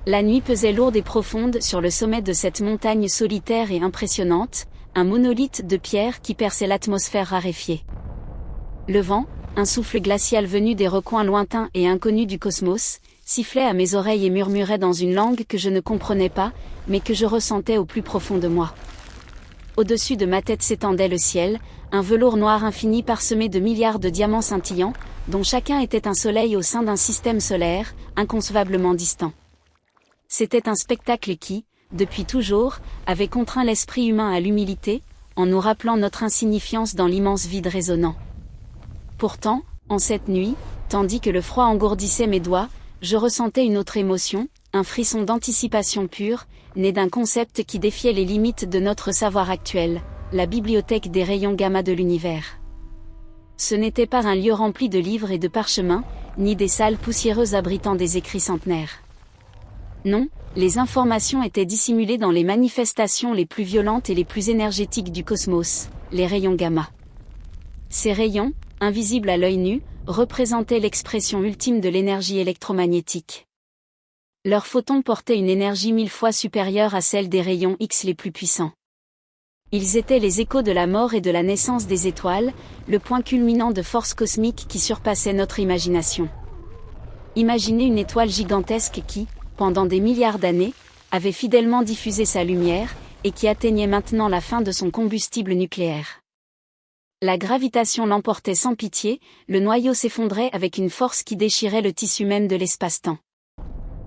La nuit pesait lourde et profonde sur le sommet de cette montagne solitaire et impressionnante, un monolithe de pierre qui perçait l'atmosphère raréfiée. Le vent, un souffle glacial venu des recoins lointains et inconnus du cosmos, sifflait à mes oreilles et murmurait dans une langue que je ne comprenais pas, mais que je ressentais au plus profond de moi. Au-dessus de ma tête s'étendait le ciel, un velours noir infini parsemé de milliards de diamants scintillants, dont chacun était un soleil au sein d'un système solaire, inconcevablement distant. C'était un spectacle qui, depuis toujours, avait contraint l'esprit humain à l'humilité, en nous rappelant notre insignifiance dans l'immense vide résonnant. Pourtant, en cette nuit, tandis que le froid engourdissait mes doigts, je ressentais une autre émotion, un frisson d'anticipation pure, né d'un concept qui défiait les limites de notre savoir actuel, la bibliothèque des rayons gamma de l'univers. Ce n'était pas un lieu rempli de livres et de parchemins, ni des salles poussiéreuses abritant des écrits centenaires. Non, les informations étaient dissimulées dans les manifestations les plus violentes et les plus énergétiques du cosmos, les rayons gamma. Ces rayons, invisibles à l'œil nu, représentaient l'expression ultime de l'énergie électromagnétique. Leurs photons portaient une énergie 1000 fois supérieure à celle des rayons X les plus puissants. Ils étaient les échos de la mort et de la naissance des étoiles, le point culminant de forces cosmiques qui surpassaient notre imagination. Imaginez une étoile gigantesque qui, pendant des milliards d'années, avait fidèlement diffusé sa lumière, et qui atteignait maintenant la fin de son combustible nucléaire. La gravitation l'emportait sans pitié, le noyau s'effondrait avec une force qui déchirait le tissu même de l'espace-temps.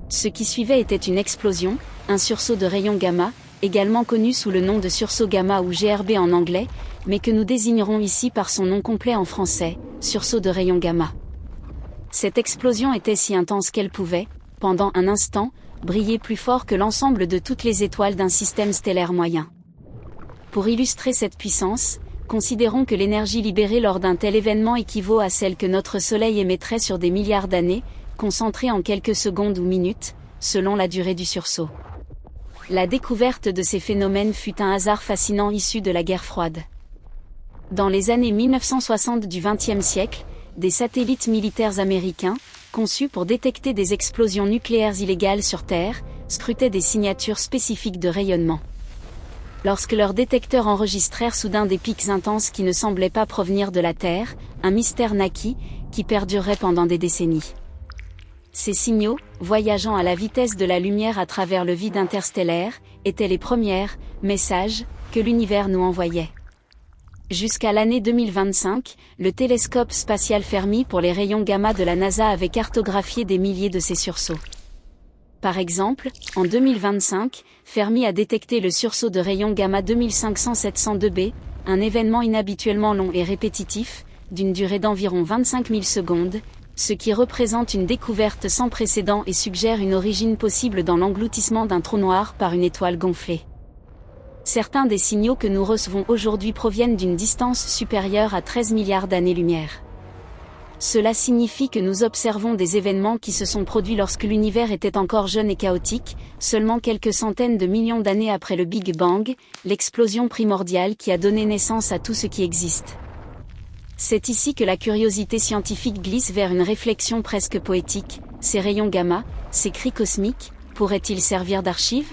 Ce qui suivait était une explosion, un sursaut de rayons gamma, également connu sous le nom de sursaut gamma ou GRB en anglais, mais que nous désignerons ici par son nom complet en français, sursaut de rayons gamma. Cette explosion était si intense qu'elle pouvait, pendant un instant, briller plus fort que l'ensemble de toutes les étoiles d'un système stellaire moyen. Pour illustrer cette puissance, considérons que l'énergie libérée lors d'un tel événement équivaut à celle que notre Soleil émettrait sur des milliards d'années, concentrée en quelques secondes ou minutes, selon la durée du sursaut. La découverte de ces phénomènes fut un hasard fascinant issu de la guerre froide. Dans les années 1960 du XXe siècle, des satellites militaires américains, conçus pour détecter des explosions nucléaires illégales sur Terre, scrutaient des signatures spécifiques de rayonnement. Lorsque leurs détecteurs enregistrèrent soudain des pics intenses qui ne semblaient pas provenir de la Terre, un mystère naquit, qui perdurerait pendant des décennies. Ces signaux, voyageant à la vitesse de la lumière à travers le vide interstellaire, étaient les premiers messages que l'univers nous envoyait. Jusqu'à l'année 2025, le télescope spatial Fermi pour les rayons gamma de la NASA avait cartographié des milliers de ces sursauts. Par exemple, en 2025, Fermi a détecté le sursaut de rayons gamma 2500-702b, un événement inhabituellement long et répétitif, d'une durée d'environ 25 000 secondes, ce qui représente une découverte sans précédent et suggère une origine possible dans l'engloutissement d'un trou noir par une étoile gonflée. Certains des signaux que nous recevons aujourd'hui proviennent d'une distance supérieure à 13 milliards d'années-lumière. Cela signifie que nous observons des événements qui se sont produits lorsque l'univers était encore jeune et chaotique, seulement quelques centaines de millions d'années après le Big Bang, l'explosion primordiale qui a donné naissance à tout ce qui existe. C'est ici que la curiosité scientifique glisse vers une réflexion presque poétique. Ces rayons gamma, ces cris cosmiques, pourraient-ils servir d'archives ?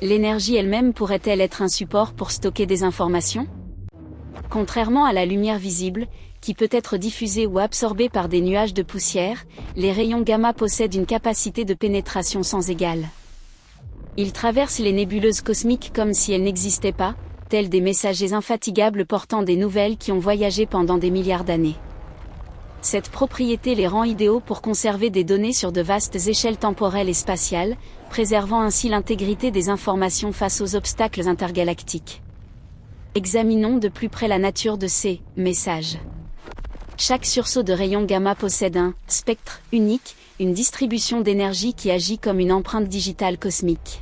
L'énergie elle-même pourrait-elle être un support pour stocker des informations ? Contrairement à la lumière visible, qui peut être diffusée ou absorbée par des nuages de poussière, les rayons gamma possèdent une capacité de pénétration sans égale. Ils traversent les nébuleuses cosmiques comme si elles n'existaient pas, tels des messagers infatigables portant des nouvelles qui ont voyagé pendant des milliards d'années. Cette propriété les rend idéaux pour conserver des données sur de vastes échelles temporelles et spatiales, préservant ainsi l'intégrité des informations face aux obstacles intergalactiques. Examinons de plus près la nature de ces messages. Chaque sursaut de rayons gamma possède un spectre unique, une distribution d'énergie qui agit comme une empreinte digitale cosmique.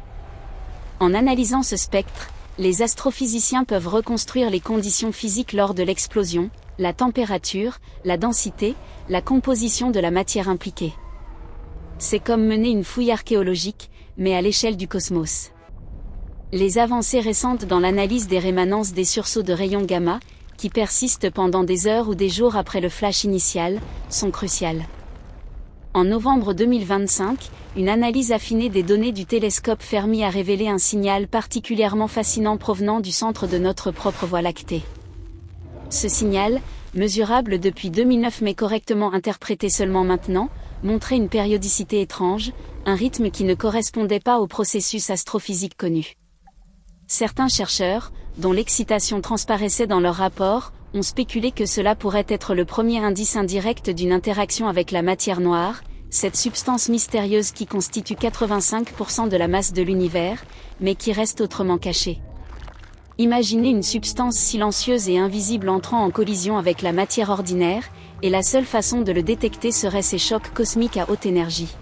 En analysant ce spectre, les astrophysiciens peuvent reconstruire les conditions physiques lors de l'explosion, la température, la densité, la composition de la matière impliquée. C'est comme mener une fouille archéologique, mais à l'échelle du cosmos. Les avancées récentes dans l'analyse des rémanences des sursauts de rayons gamma, qui persistent pendant des heures ou des jours après le flash initial, sont cruciales. En novembre 2025, une analyse affinée des données du télescope Fermi a révélé un signal particulièrement fascinant provenant du centre de notre propre Voie lactée. Ce signal, mesurable depuis 2009 mais correctement interprété seulement maintenant, montrait une périodicité étrange, un rythme qui ne correspondait pas au processus astrophysique connu. Certains chercheurs, dont l'excitation transparaissait dans leur rapport, ont spéculé que cela pourrait être le premier indice indirect d'une interaction avec la matière noire, cette substance mystérieuse qui constitue 85% de la masse de l'univers, mais qui reste autrement cachée. Imaginez une substance silencieuse et invisible entrant en collision avec la matière ordinaire, et la seule façon de le détecter serait ces chocs cosmiques à haute énergie.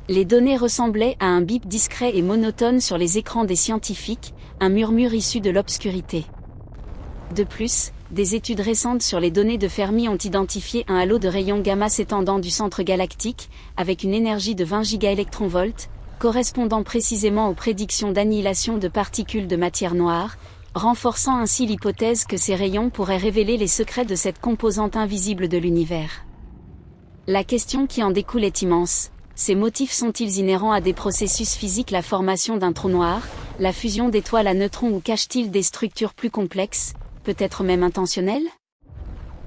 Les données ressemblaient à un bip discret et monotone sur les écrans des scientifiques, un murmure issu de l'obscurité. De plus, des études récentes sur les données de Fermi ont identifié un halo de rayons gamma s'étendant du centre galactique, avec une énergie de 20 gigaélectronvolts, correspondant précisément aux prédictions d'annihilation de particules de matière noire, renforçant ainsi l'hypothèse que ces rayons pourraient révéler les secrets de cette composante invisible de l'univers. La question qui en découle est immense. Ces motifs sont-ils inhérents à des processus physiques, la formation d'un trou noir, la fusion d'étoiles à neutrons, ou cachent-ils des structures plus complexes, peut-être même intentionnelles?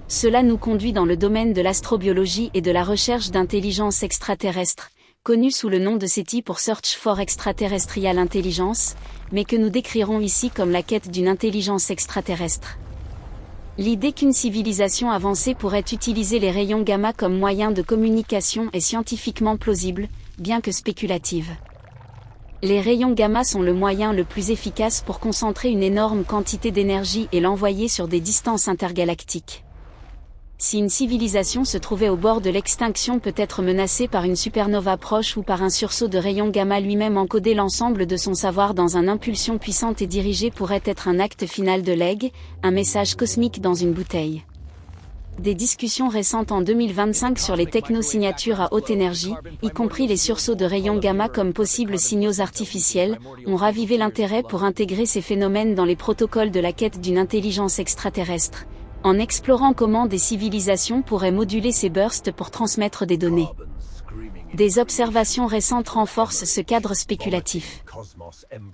Cela nous conduit dans le domaine de l'astrobiologie et de la recherche d'intelligence extraterrestre, connue sous le nom de SETI pour Search for Extraterrestrial Intelligence, mais que nous décrirons ici comme la quête d'une intelligence extraterrestre. L'idée qu'une civilisation avancée pourrait utiliser les rayons gamma comme moyen de communication est scientifiquement plausible, bien que spéculative. Les rayons gamma sont le moyen le plus efficace pour concentrer une énorme quantité d'énergie et l'envoyer sur des distances intergalactiques. Si une civilisation se trouvait au bord de l'extinction, peut être menacée par une supernova proche ou par un sursaut de rayons gamma lui-même, encoder l'ensemble de son savoir dans une impulsion puissante et dirigée pourrait être un acte final de legs, un message cosmique dans une bouteille. Des discussions récentes en 2025 sur les technosignatures à haute énergie, y compris les sursauts de rayons gamma comme possibles signaux artificiels, ont ravivé l'intérêt pour intégrer ces phénomènes dans les protocoles de la quête d'une intelligence extraterrestre, en explorant comment des civilisations pourraient moduler ces bursts pour transmettre des données. Des observations récentes renforcent ce cadre spéculatif.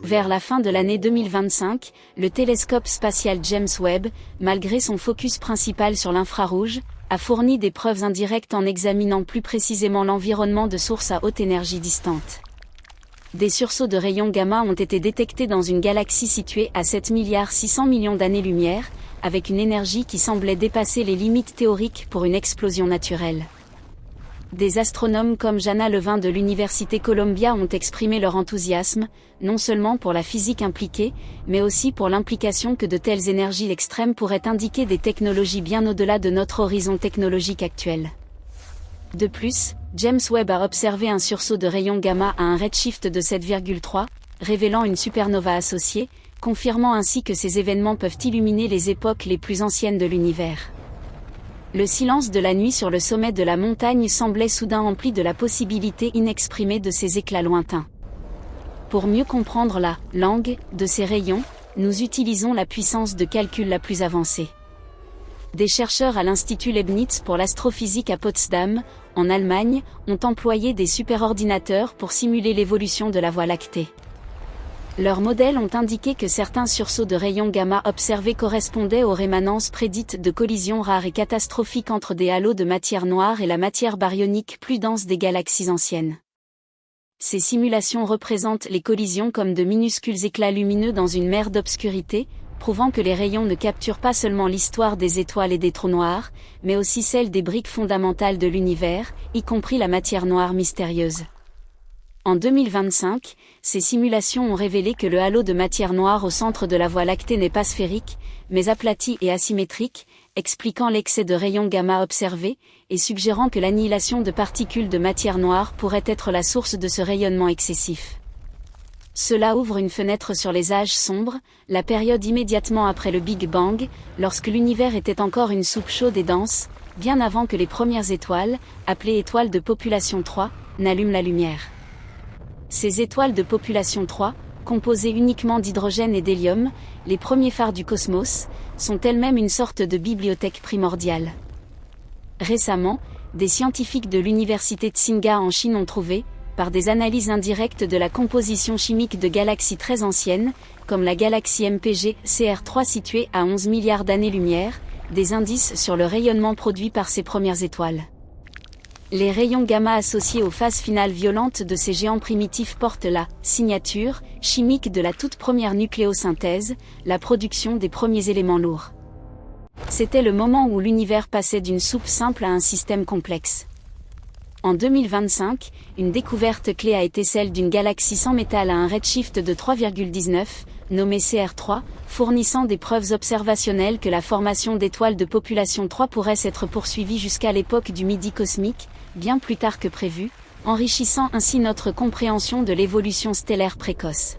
Vers la fin de l'année 2025, le télescope spatial James Webb, malgré son focus principal sur l'infrarouge, a fourni des preuves indirectes en examinant plus précisément l'environnement de sources à haute énergie distantes. Des sursauts de rayons gamma ont été détectés dans une galaxie située à 7,6 milliards d'années-lumière, avec une énergie qui semblait dépasser les limites théoriques pour une explosion naturelle. Des astronomes comme Jana Levin de l'Université Columbia ont exprimé leur enthousiasme, non seulement pour la physique impliquée, mais aussi pour l'implication que de telles énergies extrêmes pourraient indiquer des technologies bien au-delà de notre horizon technologique actuel. De plus, James Webb a observé un sursaut de rayons gamma à un redshift de 7,3, révélant une supernova associée, confirmant ainsi que ces événements peuvent illuminer les époques les plus anciennes de l'univers. Le silence de la nuit sur le sommet de la montagne semblait soudain empli de la possibilité inexprimée de ces éclats lointains. Pour mieux comprendre la langue de ces rayons, nous utilisons la puissance de calcul la plus avancée. Des chercheurs à l'Institut Leibniz pour l'astrophysique à Potsdam, en Allemagne, ont employé des superordinateurs pour simuler l'évolution de la Voie lactée. Leurs modèles ont indiqué que certains sursauts de rayons gamma observés correspondaient aux rémanences prédites de collisions rares et catastrophiques entre des halos de matière noire et la matière baryonique plus dense des galaxies anciennes. Ces simulations représentent les collisions comme de minuscules éclats lumineux dans une mer d'obscurité, prouvant que les rayons ne capturent pas seulement l'histoire des étoiles et des trous noirs, mais aussi celle des briques fondamentales de l'univers, y compris la matière noire mystérieuse. En 2025, ces simulations ont révélé que le halo de matière noire au centre de la Voie lactée n'est pas sphérique, mais aplati et asymétrique, expliquant l'excès de rayons gamma observés, et suggérant que l'annihilation de particules de matière noire pourrait être la source de ce rayonnement excessif. Cela ouvre une fenêtre sur les âges sombres, la période immédiatement après le Big Bang, lorsque l'univers était encore une soupe chaude et dense, bien avant que les premières étoiles, appelées étoiles de population 3, n'allument la lumière. Ces étoiles de population 3, composées uniquement d'hydrogène et d'hélium, les premiers phares du cosmos, sont elles-mêmes une sorte de bibliothèque primordiale. Récemment, des scientifiques de l'université Tsinghua en Chine ont trouvé, par des analyses indirectes de la composition chimique de galaxies très anciennes, comme la galaxie MPG CR3 située à 11 milliards d'années-lumière, des indices sur le rayonnement produit par ces premières étoiles. Les rayons gamma associés aux phases finales violentes de ces géants primitifs portent la signature chimique de la toute première nucléosynthèse, la production des premiers éléments lourds. C'était le moment où l'univers passait d'une soupe simple à un système complexe. En 2025, une découverte clé a été celle d'une galaxie sans métal à un redshift de 3,19, nommée CR3, fournissant des preuves observationnelles que la formation d'étoiles de population 3 pourrait s'être poursuivie jusqu'à l'époque du Midi cosmique, bien plus tard que prévu, enrichissant ainsi notre compréhension de l'évolution stellaire précoce.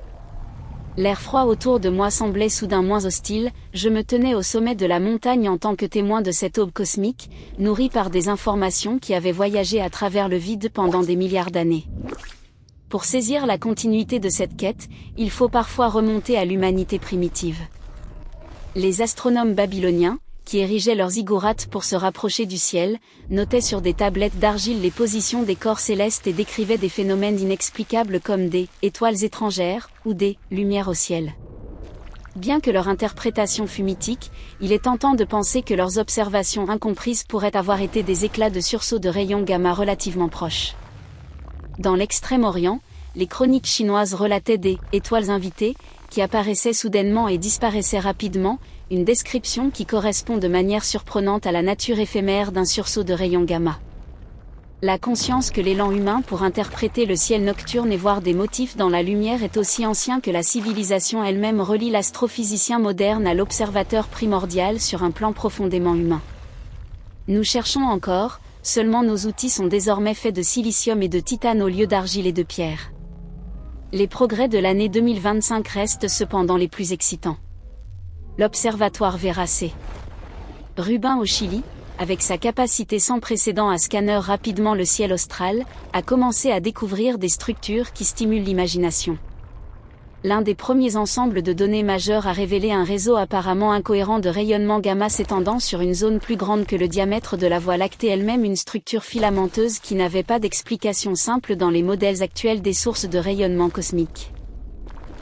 L'air froid autour de moi semblait soudain moins hostile, je me tenais au sommet de la montagne en tant que témoin de cette aube cosmique, nourrie par des informations qui avaient voyagé à travers le vide pendant des milliards d'années. Pour saisir la continuité de cette quête, il faut parfois remonter à l'humanité primitive. Les astronomes babyloniens, qui érigeaient leurs ziggourats pour se rapprocher du ciel, notaient sur des tablettes d'argile les positions des corps célestes et décrivaient des phénomènes inexplicables comme des étoiles étrangères ou des lumières au ciel. Bien que leur interprétation fût mythique, il est tentant de penser que leurs observations incomprises pourraient avoir été des éclats de sursaut de rayons gamma relativement proches. Dans l'Extrême-Orient, les chroniques chinoises relataient des étoiles invitées, qui apparaissaient soudainement et disparaissaient rapidement, une description qui correspond de manière surprenante à la nature éphémère d'un sursaut de rayons gamma. La conscience que l'élan humain pour interpréter le ciel nocturne et voir des motifs dans la lumière est aussi ancien que la civilisation elle-même relie l'astrophysicien moderne à l'observateur primordial sur un plan profondément humain. Nous cherchons encore, seulement nos outils sont désormais faits de silicium et de titane au lieu d'argile et de pierre. Les progrès de l'année 2025 restent cependant les plus excitants. L'observatoire Vera C. Rubin au Chili, avec sa capacité sans précédent à scanner rapidement le ciel austral, a commencé à découvrir des structures qui stimulent l'imagination. L'un des premiers ensembles de données majeurs a révélé un réseau apparemment incohérent de rayonnement gamma s'étendant sur une zone plus grande que le diamètre de la Voie lactée elle-même, une structure filamenteuse qui n'avait pas d'explication simple dans les modèles actuels des sources de rayonnement cosmique.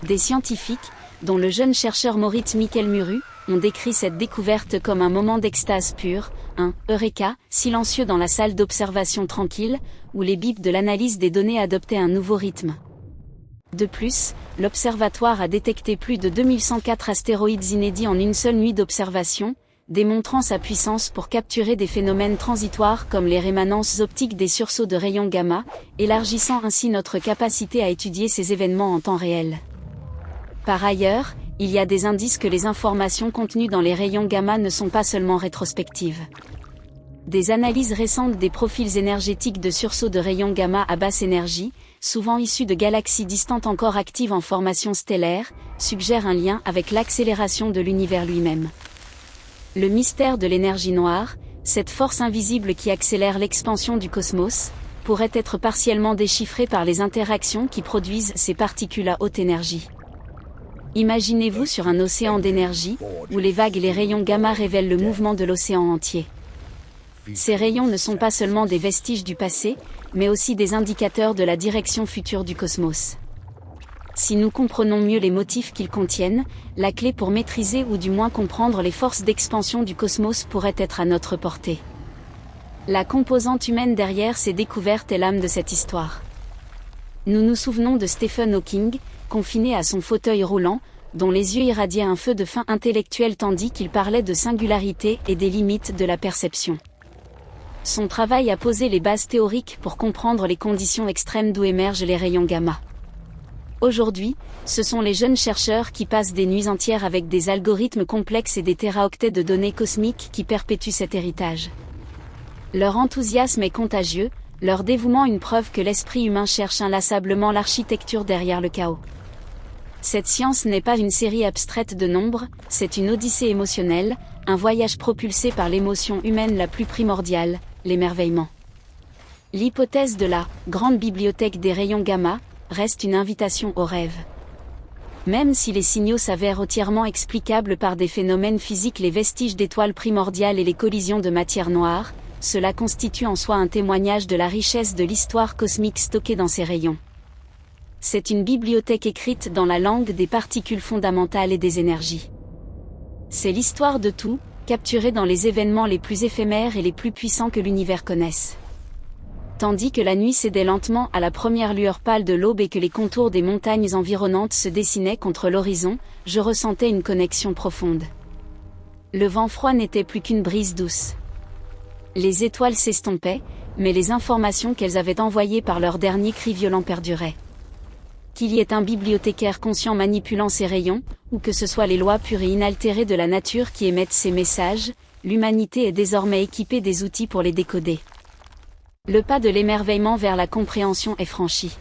Des scientifiques, dont le jeune chercheur Moritz Michelmuru, ont décrit cette découverte comme un moment d'extase pure, un « eureka » silencieux dans la salle d'observation tranquille, où les bips de l'analyse des données adoptaient un nouveau rythme. De plus, l'observatoire a détecté plus de 2104 astéroïdes inédits en une seule nuit d'observation, démontrant sa puissance pour capturer des phénomènes transitoires comme les rémanences optiques des sursauts de rayons gamma, élargissant ainsi notre capacité à étudier ces événements en temps réel. Par ailleurs, il y a des indices que les informations contenues dans les rayons gamma ne sont pas seulement rétrospectives. Des analyses récentes des profils énergétiques de sursauts de rayons gamma à basse énergie, souvent issus de galaxies distantes encore actives en formation stellaire, suggèrent un lien avec l'accélération de l'univers lui-même. Le mystère de l'énergie noire, cette force invisible qui accélère l'expansion du cosmos, pourrait être partiellement déchiffré par les interactions qui produisent ces particules à haute énergie. Imaginez-vous sur un océan d'énergie, où les vagues et les rayons gamma révèlent le mouvement de l'océan entier. Ces rayons ne sont pas seulement des vestiges du passé, mais aussi des indicateurs de la direction future du cosmos. Si nous comprenons mieux les motifs qu'ils contiennent, la clé pour maîtriser ou du moins comprendre les forces d'expansion du cosmos pourrait être à notre portée. La composante humaine derrière ces découvertes est l'âme de cette histoire. Nous nous souvenons de Stephen Hawking, confiné à son fauteuil roulant, dont les yeux irradiaient un feu de fin intellectuel tandis qu'il parlait de singularité et des limites de la perception. Son travail a posé les bases théoriques pour comprendre les conditions extrêmes d'où émergent les rayons gamma. Aujourd'hui, ce sont les jeunes chercheurs qui passent des nuits entières avec des algorithmes complexes et des téraoctets de données cosmiques qui perpétuent cet héritage. Leur enthousiasme est contagieux, leur dévouement une preuve que l'esprit humain cherche inlassablement l'architecture derrière le chaos. Cette science n'est pas une série abstraite de nombres, c'est une odyssée émotionnelle, un voyage propulsé par l'émotion humaine la plus primordiale, l'émerveillement. L'hypothèse de la « grande bibliothèque des rayons gamma » reste une invitation au rêve. Même si les signaux s'avèrent entièrement explicables par des phénomènes physiques, les vestiges d'étoiles primordiales et les collisions de matière noire, cela constitue en soi un témoignage de la richesse de l'histoire cosmique stockée dans ces rayons. C'est une bibliothèque écrite dans la langue des particules fondamentales et des énergies. C'est l'histoire de tout, capturée dans les événements les plus éphémères et les plus puissants que l'univers connaisse. Tandis que la nuit cédait lentement à la première lueur pâle de l'aube et que les contours des montagnes environnantes se dessinaient contre l'horizon, je ressentais une connexion profonde. Le vent froid n'était plus qu'une brise douce. Les étoiles s'estompaient, mais les informations qu'elles avaient envoyées par leur dernier cri violent perduraient. Qu'il y ait un bibliothécaire conscient manipulant ces rayons, ou que ce soit les lois pures et inaltérées de la nature qui émettent ces messages, l'humanité est désormais équipée des outils pour les décoder. Le pas de l'émerveillement vers la compréhension est franchi.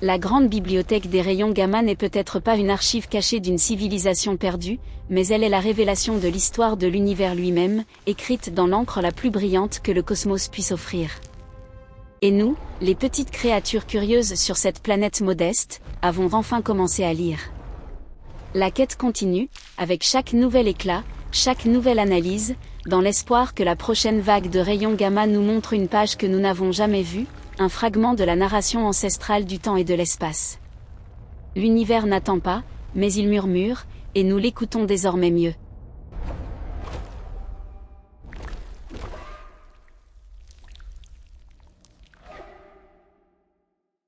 La grande bibliothèque des rayons gamma n'est peut-être pas une archive cachée d'une civilisation perdue, mais elle est la révélation de l'histoire de l'univers lui-même, écrite dans l'encre la plus brillante que le cosmos puisse offrir. Et nous, les petites créatures curieuses sur cette planète modeste, avons enfin commencé à lire. La quête continue, avec chaque nouvel éclat, chaque nouvelle analyse, dans l'espoir que la prochaine vague de rayons gamma nous montre une page que nous n'avons jamais vue, un fragment de la narration ancestrale du temps et de l'espace. L'univers n'attend pas, mais il murmure, et nous l'écoutons désormais mieux.